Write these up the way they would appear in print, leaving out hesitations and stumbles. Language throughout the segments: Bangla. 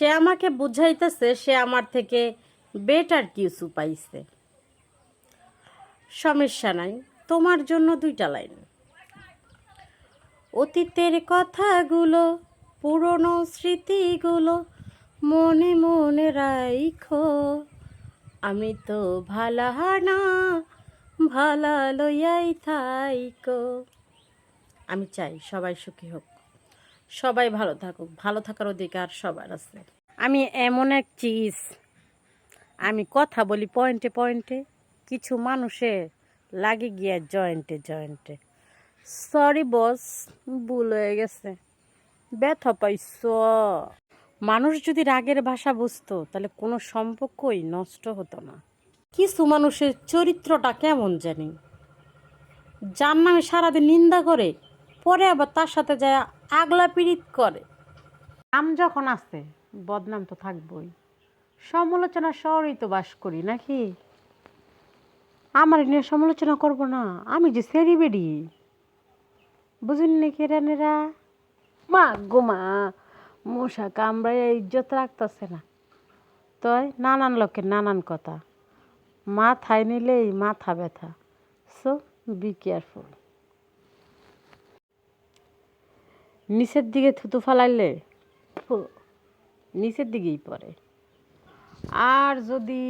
সে আমাকে বুঝাইতেছে সে আমার থেকে বেটার কিছু পাইছে। সমস্যা নাই, তোমার জন্য 2টা লাইন। অতীতের কথাগুলো, পুরনো স্মৃতিগুলো মনে মনে রাইখো। আমি তো ভালা না, ভালা লইয়াই থাইকো। আমি চাই সবাই সুখী হোক, সবাই ভালো থাকুক, ভালো থাকার অধিকার সবার আছে। আমি এমন এক চিজ, আমি কথা বলি পয়েন্টে পয়েন্টে, কিছু মানুষে লাগে গিয়া জয়েন্টে জয়েন্টে। সরি বস, ভুল হয়ে গেছে, ব্যথা পাইছ। মানুষ যদি রাগের ভাষা বুঝতো তাহলে কোনো সম্পর্কই নষ্ট হতো না। কিছু মানুষের চরিত্রটা কেমন জানি, যার নামে সারাদিন নিন্দা করে, পরে আবার তার সাথে যায় আগলা পীড়িত করে। নাম যখন আছে বদনাম তো থাকবই, সমালোচনা শহরেই তো বাস করি নাকি? আমার নিয়ে সমালোচনা করব না? আমি যে সেরি বেড়ি, বুঝুন নাকি রানেরা? মা গো মা, মশা কামড়ায় ইজ্জত রাখতেছে না। তয় নানান লোকের নানান কথা, মাথায় নিলেই মাথা ব্যথা। So be careful. নিচের দিকে থুতু ফালাইলে নিচের দিকেই পড়ে, আর যদি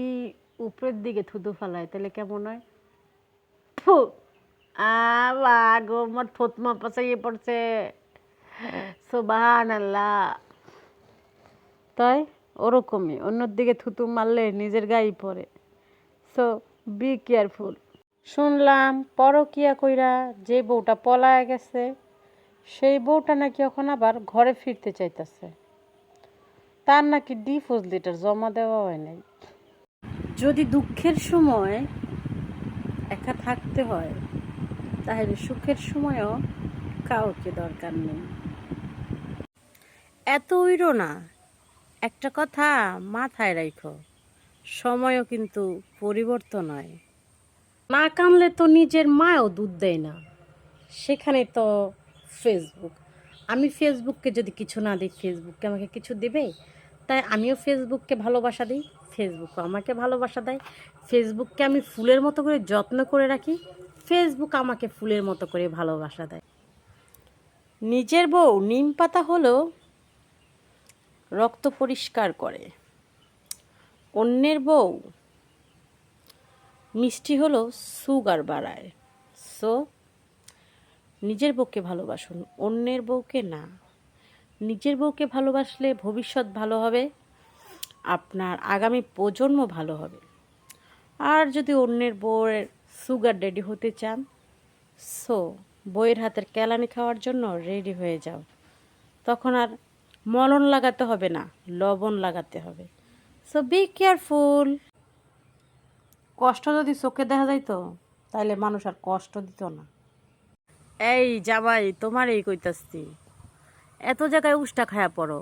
উপরের দিকে থুতু ফালায় তাহলে কেমন হয়? ফু, গো মোর থুতমা পচাইয়ে পড়ছে। সুবহানাল্লাহ। তাই ওরকমই, অন্যর দিকে থুতু মারলে নিজের গায়ে পড়ে। So be careful. শুনলাম পরকিয়া কইরা যে বউটা পলায় গেছে, সেই বউটা নাকি এখন আবার ঘরে ফিরতে চাইতেছে। তার নাকি ডিভোর্স লেটার জমা দেওয়া হয় নাই। যদি দুঃখের সময় একা থাকতে হয় তাহলে সুখের সময়ও কাউকে দরকার নেই। এত উইরো না, একটা কথা মাথায় রাখো, সময়ও কিন্তু পরিবর্তন হয়। না কানলে তো নিজের মাও দুধ দেয় না, সেখানে তো ফেসবুক। আমি ফেসবুককে যদি কিছু না দিই, ফেসবুককে আমাকে কিছু দেবে? তাই আমিও ফেসবুককে ভালোবাসা দিই, ফেসবুকও আমাকে ভালোবাসা দেয়। ফেসবুককে আমি ফুলের মতো করে যত্ন করে রাখি, ফেসবুক আমাকে ফুলের মতো করে ভালোবাসা দেয়। নিজের বউ নিম পাতা হলেও রক্ত পরিষ্কার করে, অন্যের বউ মিষ্টি হলেও সুগার বাড়ায়। সো নিজের বউকে ভালোবাসুন, অন্যের বউকে না। নিজের বউকে ভালোবাসলে ভবিষ্যৎ ভালো হবে, আপনার আগামী প্রজন্ম ভালো হবে। আর যদি অন্যের বউয়ের সুগার ড্যাডি হতে চান, সো বউয়ের হাতের কেলানি খাওয়ার জন্য রেডি হয়ে যাও। তখন আর মলন লাগাতে হবে না, লবণ লাগাতে হবে। So be careful. কষ্ট যদি চোখে দেখা যাইতো তাহলে মানুষ আর কষ্ট দিত না। এই জামাই, তোমার এই কইতাছি, এত জায়গায় উষ্টা খায়া পড়ো,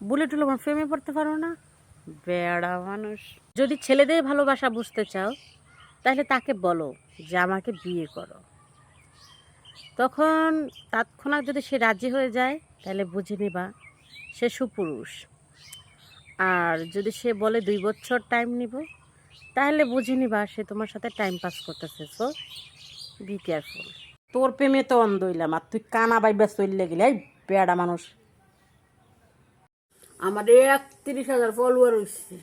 বুলেট হলো আমার প্রেমে পড়তে পারো না? বেড়া মানুষ। যদি ছেলেদের ভালোবাসা বুঝতে চাও তাহলে তাকে বলো যে আমাকে বিয়ে করো। তখন তৎক্ষণাৎ যদি সে রাজি হয়ে যায় তাহলে বুঝে নিবা সে সুপুরুষ। আর যদি সে বলে 2 বছর টাইম নিব, তাহলে বুঝে নিবা সে তোমার সাথে টাইম পাস করতেছে। So be careful. তোর প্রেমে তো অন্ধ হইলাম আর তুই কানা বাইবা চললে গেলে, এই বেড়া মানুষ। আমার 31,000 ফলোয়ার হচ্ছে,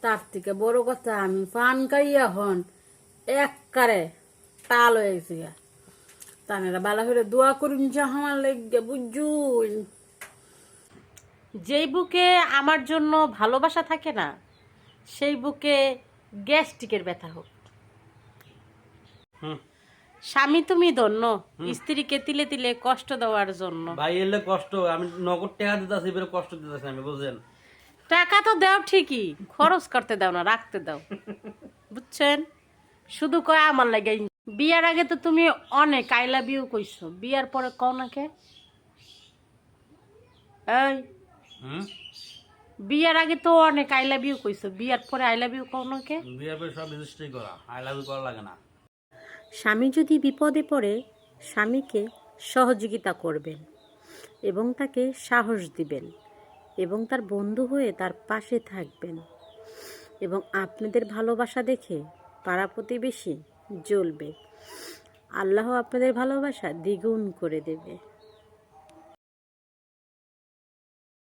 তার থেকে বড় কথা আমি পান খাইয়া হন এককারে তাল হয়ে গেছি। তানেরা বালা করে দোয়া করুন যে আমার লেগে, বুঝুন। যেই বুকে আমার জন্য ভালোবাসা থাকে না, সেই বুকে গ্যাস্ট্রিকের ব্যথা হোক। স্বামী তুমি ধন্য, স্ত্রীকে তিলে তিলে কষ্ট দেওয়ার জন্য। ভাই এলে কষ্ট, আমি নগদ টাকা দিতেছি, এবারে কষ্ট দিতেছি আমি, বুঝছেন? টাকা তো দাও ঠিকই, খরচ করতে দাও না, রাখতে দাও, বুঝছেন? শুধু কয় আমার লাগে। বিয়ার আগে তো তুমি অনেক আই লাভ ইউ কইছো, বিয়ার পরে কও না কে? এই বিয়ার আগে তো অনেক আই লাভ ইউ কইছো, বিয়ার পরে আই লাভ ইউ কও না কে? বিয়ের পরে সব রেজিস্ট্রি করা, আই লাভ ইউ করা লাগে না। স্বামী যদি বিপদে পড়ে স্বামীকে সহযোগিতা করবেন এবং তাকে সাহস দিবেন, এবং তার বন্ধু হয়ে তার পাশে থাকবেন এবং আপনাদের ভালোবাসা দেখে পাড়া প্রতিবেশী জ্বলবে। আল্লাহ আপনাদের ভালোবাসা দ্বিগুণ করে দেবে।